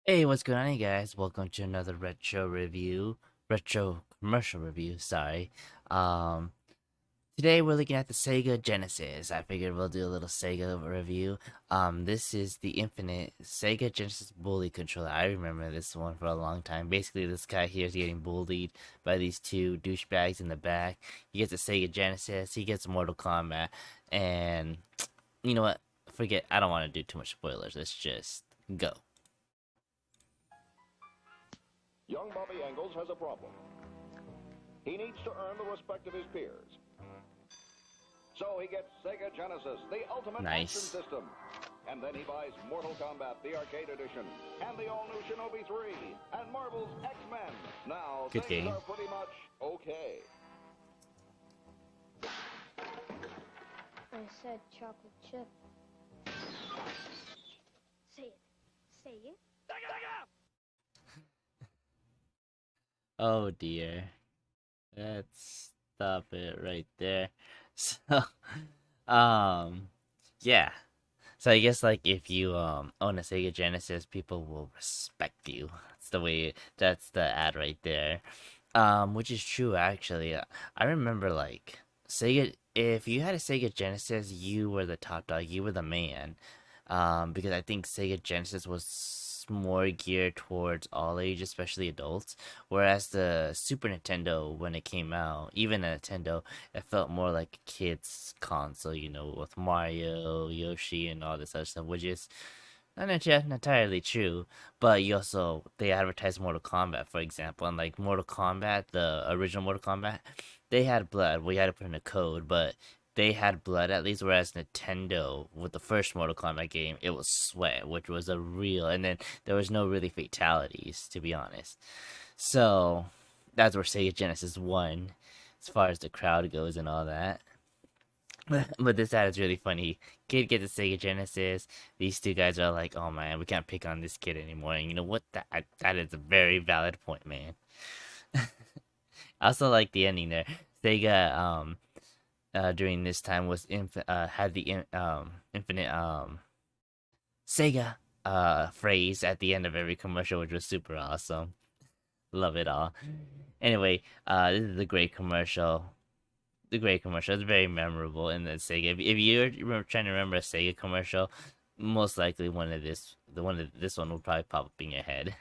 Hey, what's going on, you guys? Welcome to another retro commercial review. Sorry. Um, Today we're looking at the Sega Genesis. I figured we'll do a little Sega review. This is the Infinite Sega Genesis Bully controller. I remember this one for a long time. Basically, this guy here is getting bullied by these two douchebags in the back. He gets a Sega Genesis. He gets Mortal Kombat, and you know what? Forget. I don't want to do too much spoilers. Let's just go. Young Bobby Engels has a problem. He needs to earn the respect of his peers. So he gets Sega Genesis, the ultimate action Nice. system. And then he buys Mortal Kombat, the arcade edition, and the all-new Shinobi 3, and Marvel's X-Men. Now, Good things game. are pretty much okay. I said chocolate chip. Say it. Say it. Oh dear. Let's stop it right there. So, um, yeah. So I guess like if you own a Sega Genesis, people will respect you. That's the ad right there. Which is true actually. I remember like Sega if you had a Sega Genesis, you were the top dog, you were the man. Because I think Sega Genesis was more geared towards all age, especially adults. Whereas the Super Nintendo, when it came out, even a Nintendo, it felt more like a kid's console, with Mario, Yoshi, and all this other stuff, which is not entirely true. But they advertised Mortal Kombat, for example, and like Mortal Kombat, the original Mortal Kombat, they had blood. We had to put in a code, but they had blood at least. Whereas Nintendo, with the first Mortal Kombat game, it was sweat, which was a real, and then there was no really fatalities, to be honest. So that's where Sega Genesis won, as far as the crowd goes and all that. But this ad is really funny. Kid gets a Sega Genesis. These two guys are like, "Oh man, we can't pick on this kid anymore." And you know what? That is a very valid point, man. I also like the ending there. Sega during this time had the infinite Sega phrase at the end of every commercial, which was super awesome. Love it all. Anyway, this is a great commercial. The great commercial. It's very memorable in the Sega. If you're trying to remember a Sega commercial, most likely this one will probably pop up in your head.